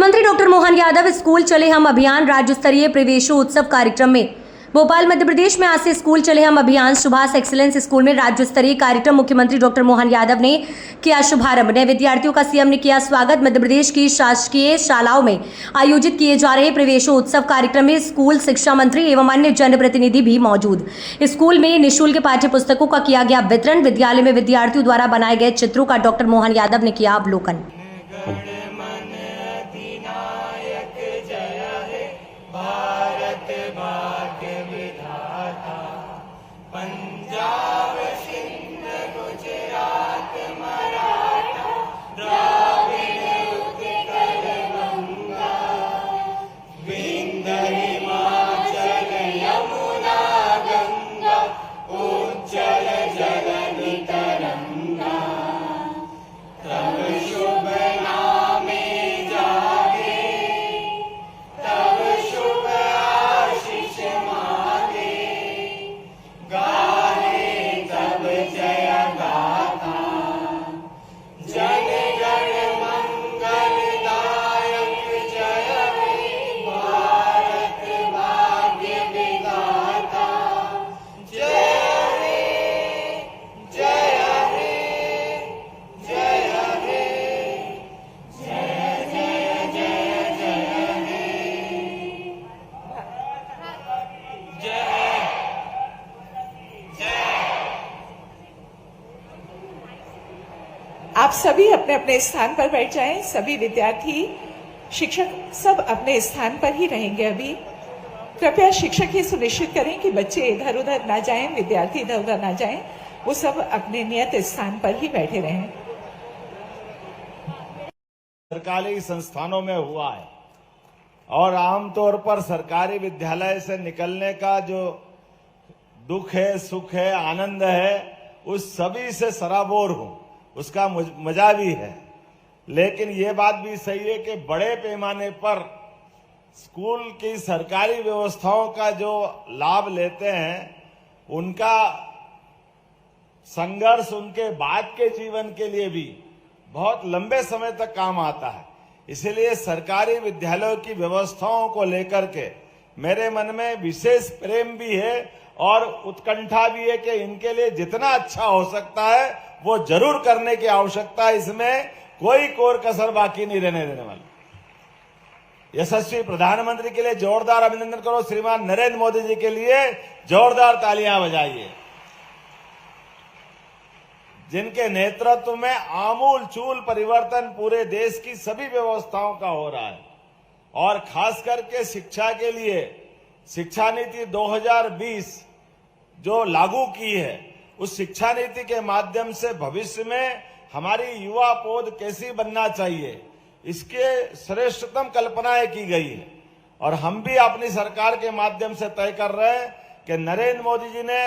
मुख्यमंत्री doctor Mohan Yadav school चले हम अभियान राज्य स्तरीय प्रवेशोत्सव कार्यक्रम में भोपाल मध्य प्रदेश में आज से स्कूल चले हम अभियान सुभाष एक्सीलेंस स्कूल में राज्य स्तरीय कार्यक्रम मुख्यमंत्री डॉक्टर मोहन यादव ने किया शुभारंभ। नए विद्यार्थियों का सीएम ने किया स्वागत। मध्य प्रदेश की शासकीय शालाओं में आयोजित किए जा रहे प्रवेशोत्सव कार्यक्रम में स्कूल शिक्षा मंत्री एवं अन्य जनप्रतिनिधि भी मौजूद। स्कूल में निःशुल्क पाठ्य पुस्तकों का किया गया वितरण। विद्यालय में विद्यार्थियों द्वारा बनाए गए चित्रों का डॉक्टर मोहन यादव ने किया अवलोकन। भारत भाग्य विधाता, पंजाब सिंध गुजरात मराठा द्राविड़ उत्कल गंगा, विंध्य हिमाचल यमुना गंगा, उज्जल जगति तरंगा। तब शुभ नामे जागे, तब शुभ आशीष मांगे, गाहे तब जय गाथा। जन गण मंगल दायक जय हे, भारत भाग्य विधाता। जय हे, जय हे, जय हे, जय जय जय जय हे। आप सभी अपने अपने स्थान पर बैठ जाएं। सभी विद्यार्थी, शिक्षक सब अपने स्थान पर ही रहेंगे। अभी कृपया शिक्षक ये सुनिश्चित करें कि बच्चे इधर उधर ना जाएं, विद्यार्थी इधर उधर ना जाएं, वो सब अपने नियत स्थान पर ही बैठे रहें। सरकारी संस्थानों में हुआ है और आमतौर पर सरकारी विद्यालय से निकलने का जो दुख है, सुख है, आनंद है, उस सभी से सराबोर हूं। उसका मजा भी है, लेकिन ये बात भी सही है कि बड़े पैमाने पर स्कूल की सरकारी व्यवस्थाओं का जो लाभ लेते हैं, उनका संघर्ष उनके बाद के जीवन के लिए भी बहुत लंबे समय तक काम आता है। इसलिए सरकारी विद्यालयों की व्यवस्थाओं को लेकर के मेरे मन में विशेष प्रेम भी है और उत्कंठा भी है कि इनके लिए जितना अच्छा हो सकता है वो जरूर करने की आवश्यकता है। इसमें कोई कोर कसर बाकी नहीं रहने देने वाली। यशस्वी प्रधानमंत्री के लिए जोरदार अभिनंदन करो। श्रीमान नरेंद्र मोदी जी के लिए जोरदार तालियां बजाइए, जिनके नेतृत्व में आमूल चूल परिवर्तन पूरे देश की सभी व्यवस्थाओं का हो रहा है। और खास करके शिक्षा के लिए शिक्षा नीति 2020 जो लागू की है, उस शिक्षा नीति के माध्यम से भविष्य में हमारी युवा पौध कैसी बनना चाहिए, इसके श्रेष्ठतम कल्पनाएं की गई है। और हम भी अपनी सरकार के माध्यम से तय कर रहे हैं कि नरेंद्र मोदी जी ने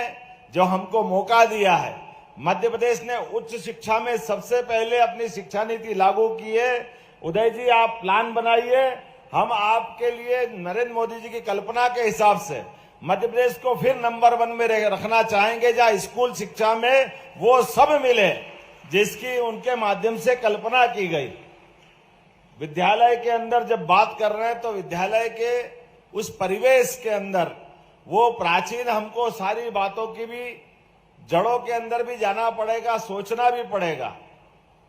जो हमको मौका दिया है, मध्य प्रदेश ने उच्च शिक्षा में सबसे पहले अपनी शिक्षा नीति लागू की है। उदय जी, आप प्लान बनाइए, हम आपके लिए नरेंद्र मोदी जी की कल्पना के हिसाब से मध्य प्रदेश को फिर नंबर 1 में रखना चाहेंगे, जहां स्कूल शिक्षा में वो सब मिले जिसकी उनके माध्यम से कल्पना की गई। विद्यालय के अंदर जब बात कर रहे हैं तो विद्यालय के उस परिवेश के अंदर वो प्राचीन, हमको सारी बातों की भी जड़ों के अंदर भी जाना पड़ेगा, सोचना भी पड़ेगा।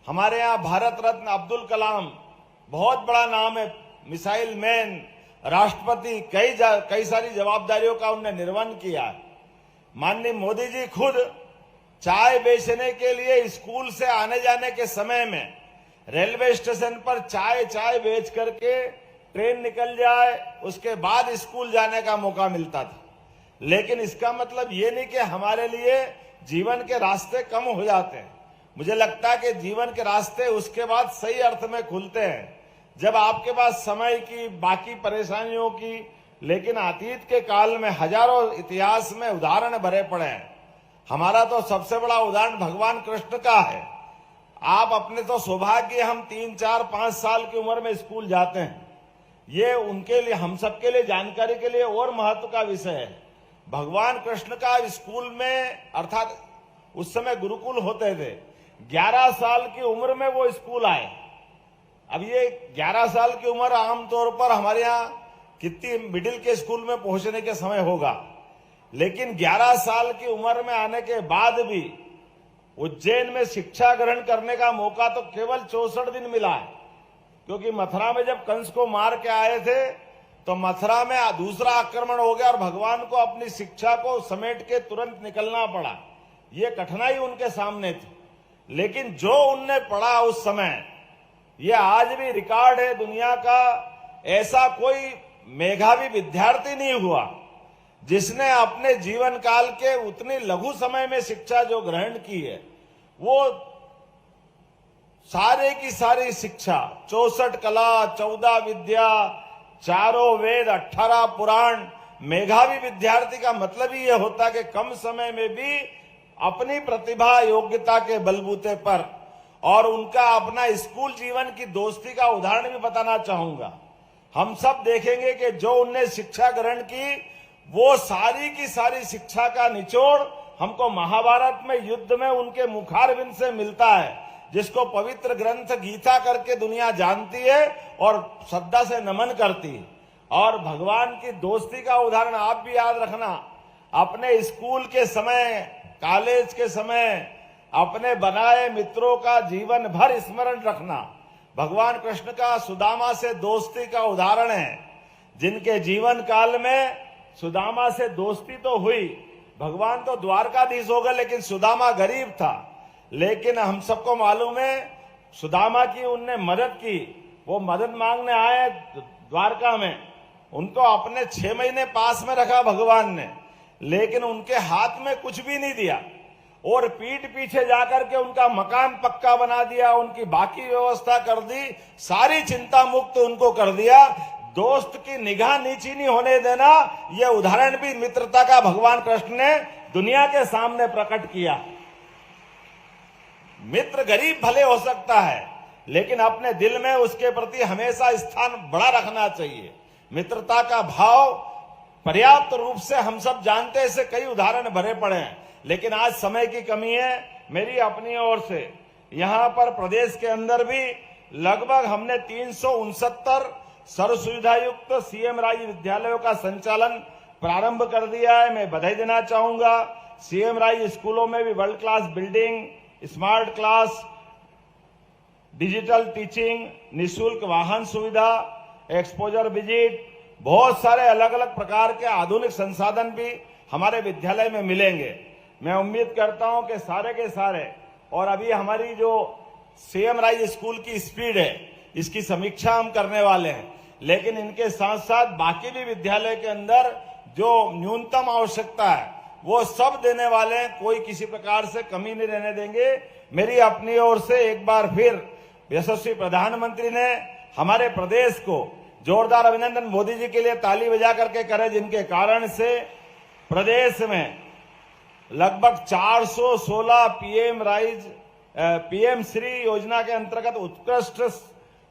हमारे यहाँ भारत रत्न अब्दुल कलाम बहुत बड़ा नाम है, मिसाइल मैन, राष्ट्रपति, कई सारी जवाबदारियों का उन्होंने निर्वहन किया। माननीय मोदी जी खुद चाय बेचने के लिए स्कूल से आने जाने के समय में रेलवे स्टेशन पर चाय बेच करके ट्रेन निकल जाए, उसके बाद स्कूल जाने का मौका मिलता था। लेकिन इसका मतलब ये नहीं कि हमारे लिए जीवन के रास्ते कम हो जाते हैं। मुझे लगता है कि जीवन के रास्ते उसके बाद सही अर्थ में खुलते हैं जब आपके पास समय की, बाकी परेशानियों की, लेकिन अतीत के काल में हजारों इतिहास में उदाहरण भरे पड़े हैं। हमारा तो सबसे बड़ा उदाहरण भगवान कृष्ण का है। आप अपने तो सौभाग्य, हम 3, 4, 5 साल की उम्र में स्कूल जाते हैं, ये उनके लिए, हम सबके लिए जानकारी के लिए और महत्व का विषय है। भगवान कृष्ण का स्कूल में, अर्थात उस समय गुरुकुल होते थे, 11 साल की उम्र में वो स्कूल आए अब ये 11 साल की उम्र आमतौर पर हमारे यहाँ कितनी मिडिल के स्कूल में पहुंचने के समय होगा, लेकिन 11 साल की उम्र में आने के बाद भी उज्जैन में शिक्षा ग्रहण करने का मौका तो केवल 64 दिन मिला है। क्योंकि मथुरा में जब कंस को मार के आए थे तो मथुरा में दूसरा आक्रमण हो गया और भगवान को अपनी शिक्षा को समेट के तुरंत निकलना पड़ा। ये कठिनाई उनके सामने थी, लेकिन जो उनने पढ़ा उस समय, ये आज भी रिकॉर्ड है दुनिया का। ऐसा कोई मेधावी विद्यार्थी नहीं हुआ जिसने अपने जीवन काल के उतने लघु समय में शिक्षा जो ग्रहण की है, वो सारे की सारी शिक्षा, 64 कला, 14 विद्या, 4 वेद, 18 पुराण। मेधावी विद्यार्थी का मतलब ही यह होता कि कम समय में भी अपनी प्रतिभा योग्यता के बलबूते पर, और उनका अपना स्कूल जीवन की दोस्ती का उदाहरण भी बताना चाहूंगा। हम सब देखेंगे कि जो उनने शिक्षा ग्रहण की, वो सारी की सारी शिक्षा का निचोड़ हमको महाभारत में युद्ध में उनके मुखारविंद से मिलता है, जिसको पवित्र ग्रंथ गीता करके दुनिया जानती है और श्रद्धा से नमन करती है। और भगवान की दोस्ती का उदाहरण आप भी याद रखना, अपने स्कूल के समय, कॉलेज के समय अपने बनाए मित्रों का जीवन भर स्मरण रखना। भगवान कृष्ण का सुदामा से दोस्ती का उदाहरण है, जिनके जीवन काल में सुदामा से दोस्ती तो हुई। भगवान तो द्वारकाधीश हो गए, लेकिन सुदामा गरीब था। लेकिन हम सबको मालूम है सुदामा की उनने मदद की। वो मदद मांगने आए द्वारका में, उनको अपने 6 महीने पास में रखा भगवान ने, लेकिन उनके हाथ में कुछ भी नहीं दिया और पीठ पीछे जाकर के उनका मकान पक्का बना दिया, उनकी बाकी व्यवस्था कर दी, सारी चिंता मुक्त उनको कर दिया। दोस्त की निगाह नीची नहीं होने देना, यह उदाहरण भी मित्रता का भगवान कृष्ण ने दुनिया के सामने प्रकट किया। मित्र गरीब भले हो सकता है, लेकिन अपने दिल में उसके प्रति हमेशा स्थान बड़ा रखना चाहिए। मित्रता का भाव पर्याप्त रूप से हम सब जानते हैं, ऐसे कई उदाहरण भरे पड़े हैं, लेकिन आज समय की कमी है। मेरी अपनी ओर से यहां पर प्रदेश के अंदर भी लगभग हमने 369 सर्व सुविधा युक्त सीएम राज विद्यालयों का संचालन प्रारंभ कर दिया है। मैं बधाई देना चाहूंगा। सीएम राज स्कूलों में भी world class building, smart class, digital teaching, निःशुल्क वाहन सुविधा, एक्सपोजर विजिट, बहुत सारे अलग अलग प्रकार के आधुनिक संसाधन भी हमारे विद्यालय में मिलेंगे। मैं उम्मीद करता हूं कि सारे के सारे, और अभी हमारी जो सीएम राज स्कूल की स्पीड है, इसकी समीक्षा हम करने वाले हैं, लेकिन इनके साथ साथ बाकी भी विद्यालय के अंदर जो न्यूनतम आवश्यकता है वो सब देने वाले हैं। कोई किसी प्रकार से कमी नहीं रहने देंगे। मेरी अपनी ओर से एक बार फिर यशस्वी प्रधानमंत्री ने हमारे प्रदेश को जोरदार अभिनंदन मोदी जी के लिए ताली बजा करके करे, जिनके कारण से प्रदेश में लगभग 416 पीएम श्री योजना के अंतर्गत उत्कृष्ट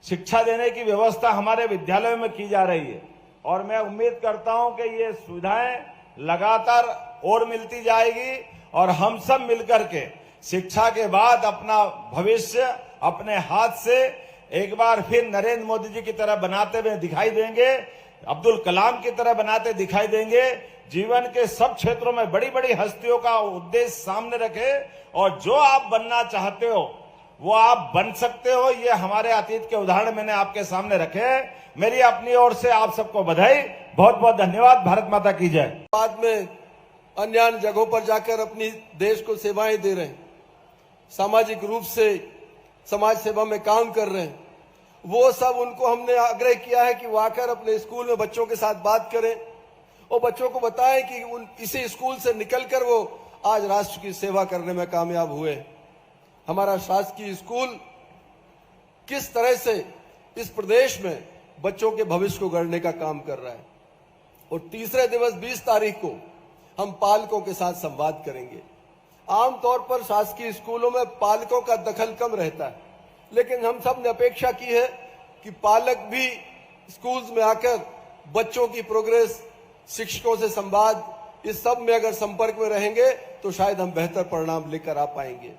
शिक्षा देने की व्यवस्था हमारे विद्यालयों में की जा रही है। और मैं उम्मीद करता हूं कि ये सुविधाएं लगातार और मिलती जाएगी और हम सब मिलकर के शिक्षा के बाद अपना भविष्य अपने हाथ से एक बार फिर नरेंद्र मोदी जी की तरह बनाते हुए दिखाई देंगे, अब्दुल कलाम की तरह बनाते दिखाई देंगे। जीवन के सब क्षेत्रों में बड़ी बड़ी हस्तियों का उद्देश्य सामने रखे और जो आप बनना चाहते हो वो आप बन सकते हो। ये हमारे अतीत के उदाहरण मैंने आपके सामने रखे। मेरी अपनी ओर से आप सबको बधाई, बहुत बहुत धन्यवाद। भारत माता की जय। बाद में अन्य जगहों पर जाकर अपनी देश को सेवाएं दे रहे हैं, सामाजिक रूप से समाज सेवा में काम कर रहे हैं, वो सब उनको हमने आग्रह किया है कि वो आकर अपने स्कूल में बच्चों के साथ बात करें और बच्चों को बताएं कि इसी स्कूल से निकलकर वो आज राष्ट्र की सेवा करने में कामयाब हुए। हमारा शासकीय स्कूल किस तरह से इस प्रदेश में बच्चों के भविष्य को गढ़ने का काम कर रहा है। और तीसरे दिवस 20 तारीख को हम पालकों के साथ संवाद करेंगे। आमतौर पर शासकीय स्कूलों में पालकों का दखल कम रहता है, लेकिन हम सब ने अपेक्षा की है कि पालक भी स्कूल्स में आकर बच्चों की प्रोग्रेस, शिक्षकों से संवाद, इस सब में अगर संपर्क में रहेंगे तो शायद हम बेहतर परिणाम लेकर आ पाएंगे।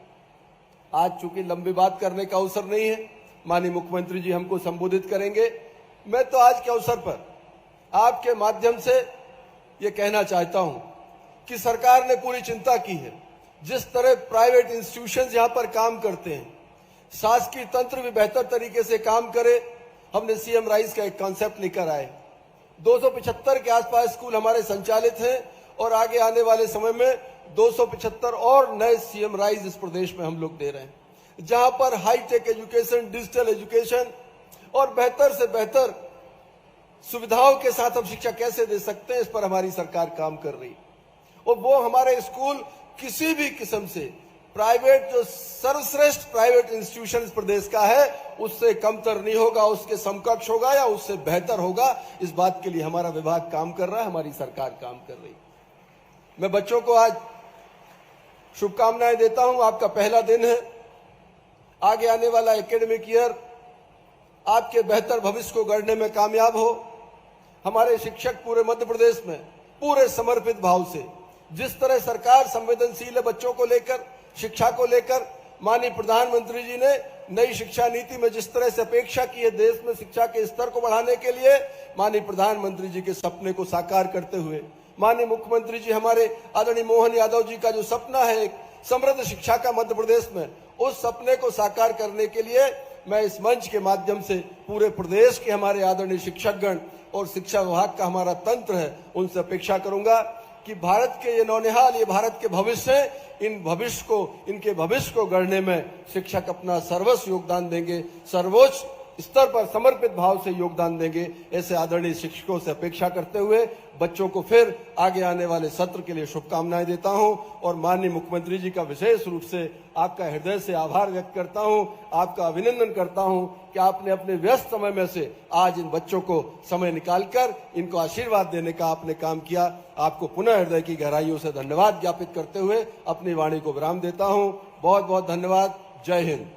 आज चूंकि लंबी बात करने का अवसर नहीं है, माननीय मुख्यमंत्री जी हमको संबोधित करेंगे। मैं तो आज के अवसर पर आपके माध्यम से ये कहना चाहता हूं कि सरकार ने पूरी चिंता की है। जिस तरह प्राइवेट इंस्टीट्यूशंस यहां पर काम करते हैं, शासकीय तंत्र भी बेहतर तरीके से काम करे, हमने सीएम राइज का एक कॉन्सेप्ट लेकर आए। 275 के आसपास स्कूल हमारे संचालित हैं और आगे आने वाले समय में 275 और नए सीएम राइज इस प्रदेश में हम लोग दे रहे हैं, जहां पर हाईटेक एजुकेशन, डिजिटल एजुकेशन और बेहतर से बेहतर सुविधाओं के साथ हम शिक्षा कैसे दे सकते हैं, इस पर हमारी सरकार काम कर रही है। और वो हमारे स्कूल किसी भी किस्म से प्राइवेट, जो सर्वश्रेष्ठ प्राइवेट इंस्टीट्यूशन इस प्रदेश का है, उससे कमतर नहीं होगा, उसके समकक्ष होगा या उससे बेहतर होगा। इस बात के लिए हमारा विभाग काम कर रहा है, हमारी सरकार काम कर रही है। मैं बच्चों को आज शुभकामनाएं देता हूं। आपका पहला दिन है। आगे आने वाला एकेडमिक ईयर आपके बेहतर भविष्य को गढ़ने में कामयाब हो। हमारे शिक्षक पूरे मध्य प्रदेश में पूरे समर्पित भाव से, जिस तरह सरकार संवेदनशील है बच्चों को लेकर, शिक्षा को लेकर, माननीय प्रधानमंत्री जी ने नई शिक्षा नीति में जिस तरह से अपेक्षा की है देश में शिक्षा के स्तर को बढ़ाने के लिए, माननीय प्रधानमंत्री जी के सपने को साकार करते हुए माननीय मुख्यमंत्री जी हमारे आदरणीय मोहन यादव जी का जो सपना है एक समृद्ध शिक्षा का मध्य प्रदेश में, उस सपने को साकार करने के लिए मैं इस मंच के माध्यम से पूरे प्रदेश के हमारे आदरणीय शिक्षकगण और शिक्षा विभाग का हमारा तंत्र है, उनसे अपेक्षा करूंगा कि भारत के ये नौनिहाल, ये भारत के भविष्य है, इनके भविष्य को गढ़ने में शिक्षक अपना सर्वस्व योगदान देंगे, सर्वोच्च स्तर पर समर्पित भाव से योगदान देंगे। ऐसे आदरणीय शिक्षकों से अपेक्षा करते हुए बच्चों को फिर आगे आने वाले सत्र के लिए शुभकामनाएं देता हूं और माननीय मुख्यमंत्री जी का विशेष रूप से आपका हृदय से आभार व्यक्त करता हूं, आपका अभिनंदन करता हूं कि आपने अपने व्यस्त समय में से आज इन बच्चों को समय निकालकर इनको आशीर्वाद देने का आपने काम किया। आपको पुनः हृदय की गहराइयों से धन्यवाद ज्ञापित करते हुए अपनी वाणी को विराम देता हूं। बहुत बहुत धन्यवाद। जय हिंद।